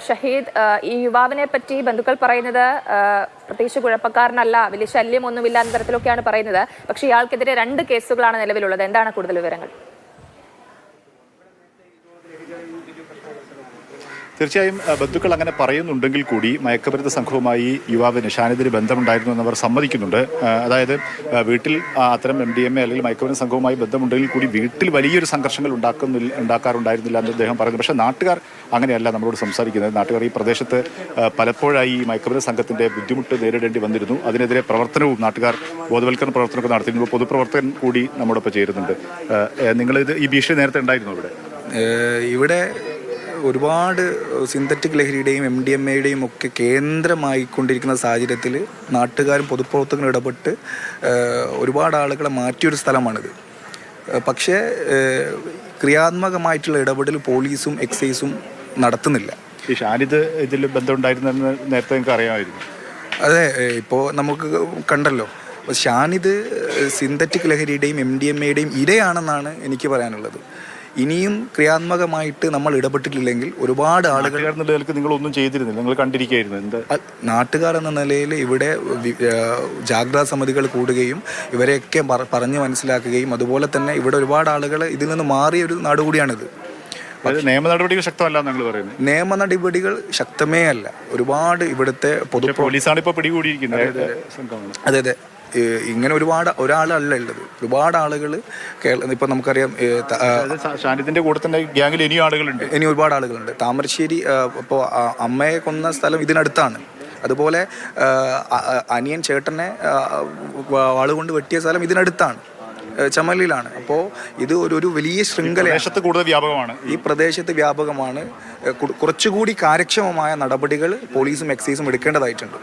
ഷഹീദ്, ഈ യുവാവിനെ പറ്റി ബന്ധുക്കൾ പറയുന്നത് പ്രത്യേകിച്ച് കുഴപ്പക്കാരനല്ല, വലിയ ശല്യമൊന്നുമില്ല എന്ന തരത്തിലൊക്കെയാണ് പറയുന്നത്. പക്ഷേ ഇയാൾക്കെതിരെ 2 കേസുകളാണ് നിലവിലുള്ളത്. എന്താണ് കൂടുതൽ വിവരങ്ങൾ? തീർച്ചയായും ബന്ധുക്കൾ അങ്ങനെ പറയുന്നുണ്ടെങ്കിൽ കൂടി മയക്കുമരുന്ന് സംഘവുമായി യുവാവിന് ഷാനിദിന് ബന്ധമുണ്ടായിരുന്നു എന്നവർ സമ്മതിക്കുന്നുണ്ട്. അതായത് വീട്ടിൽ അത്തരം MDMA അല്ലെങ്കിൽ മയക്കുമരുന്ന് സംഘവുമായി ബന്ധമുണ്ടെങ്കിൽ കൂടി വീട്ടിൽ വലിയൊരു സംഘർഷങ്ങൾ ഉണ്ടാക്കാറുണ്ടായിരുന്നില്ല എന്ന് അദ്ദേഹം പറയുന്നു. പക്ഷേ നാട്ടുകാർ അങ്ങനെയല്ല നമ്മളോട് സംസാരിക്കുന്നത്. നാട്ടുകാർ ഈ പ്രദേശത്ത് പലപ്പോഴായി ഈ മയക്കുമരുന്ന് സംഘത്തിന്റെ ബുദ്ധിമുട്ട് നേരിടേണ്ടി വന്നിരുന്നു. അതിനെതിരെ പ്രവർത്തനവും നാട്ടുകാർ ബോധവൽക്കരണ പ്രവർത്തനമൊക്കെ നടത്തിയിരുന്നു. പൊതുപ്രവർത്തകൻ കൂടി നമ്മോടൊപ്പം ചേരുന്നുണ്ട്. ഈ ഭീഷണി നേരത്തെ ഉണ്ടായിരുന്നു ഇവിടെ ഒരുപാട് സിന്തറ്റിക് ലഹരിയുടെയും MDMA-യുടെയും ഒക്കെ കേന്ദ്രമായിക്കൊണ്ടിരിക്കുന്ന സാഹചര്യത്തിൽ നാട്ടുകാരും പൊതുപ്രവർത്തകരും ഇടപെട്ട് ഒരുപാട് ആളുകളെ മാറ്റിയൊരു സ്ഥലമാണിത്. പക്ഷേ ക്രിയാത്മകമായിട്ടുള്ള ഇടപെടൽ പോലീസും എക്സൈസും നടത്തുന്നില്ല. ഈ ഷാനിദ് ഇതിൽ ബന്ധമുണ്ടായിരുന്നെന്ന് നേരത്തെ നിങ്ങൾക്ക് അറിയാമായിരുന്നു? അതെ, ഇപ്പോൾ നമുക്ക് കണ്ടല്ലോ. ഷാനിദ് സിന്തറ്റിക് ലഹരിയുടെയും MDMA-യുടെയും ഇരയാണെന്നാണ് എനിക്ക് പറയാനുള്ളത്. ഇനിയും ക്രിയാത്മകമായിട്ട് നമ്മൾ ഇടപെട്ടിട്ടില്ലെങ്കിൽ ഒരുപാട് ആളുകൾ നിങ്ങളൊന്നും ചെയ്തിരുന്നില്ല, നിങ്ങൾ കണ്ടിരിക്കുകയായിരുന്നു. നാട്ടുകാർ എന്ന നിലയിൽ ഇവിടെ ജാഗ്രതാ സമിതികൾ കൂടുകയും ഇവരെയൊക്കെ പറഞ്ഞ് മനസ്സിലാക്കുകയും അതുപോലെ തന്നെ ഇവിടെ ഒരുപാട് ആളുകൾ ഇതിൽ നിന്ന് മാറിയ ഒരു നാട് കൂടിയാണിത്. നിയമ നടപടികൾ ശക്തമല്ല എന്നാണ് പറയുന്നത്. നിയമ നടപടികൾ ശക്തമേ അല്ല. ഒരുപാട് ഇവിടുത്തെ പോലീസാണ് ഇപ്പോൾ പിടികൂടിയിരിക്കുന്നത്. അതെ അതെ, ഇങ്ങനെ ഒരാളല്ല ഉള്ളത്. ഒരുപാട് ആളുകൾ ഇപ്പം നമുക്കറിയാം, ഷാനിദിന്റെ കൂടെ തന്നെ ഗ്യാങ്ങിൽ ഇനി ഒരുപാട് ആളുകളുണ്ട്. താമരശ്ശേരി ഇപ്പോൾ അമ്മയെ കൊന്ന സ്ഥലം ഇതിനടുത്താണ്. അതുപോലെ അനിയൻ ചേട്ടനെ വാളുകൊണ്ട് വെട്ടിയ സ്ഥലം ഇതിനടുത്താണ്, ചമ്മലിലാണ്. അപ്പോൾ ഇത് ഒരു വലിയ ശൃംഖല ഈ പ്രദേശത്ത് വ്യാപകമാണ്. കുറച്ചുകൂടി കാര്യക്ഷമമായ നടപടികൾ പോലീസും എക്സൈസും എടുക്കേണ്ടതായിട്ടുണ്ട്.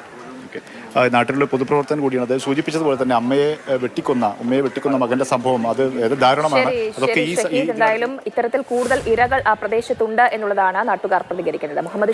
നാട്ടിലുള്ള പൊതുപ്രവർത്തകൻ കൂടിയാണ്. അത് സൂചിപ്പിച്ചതുപോലെ തന്നെ ഉമ്മയെ വെട്ടിക്കൊന്ന മകന്റെ സംഭവം അത് ദാരുണമാണ്. എന്തായാലും ഇത്തരത്തിൽ കൂടുതൽ ഇരകൾ ആ പ്രദേശത്തുണ്ട് എന്നുള്ളതാണ് നാട്ടുകാർ പ്രതികരിക്കുന്നത്. മുഹമ്മദ്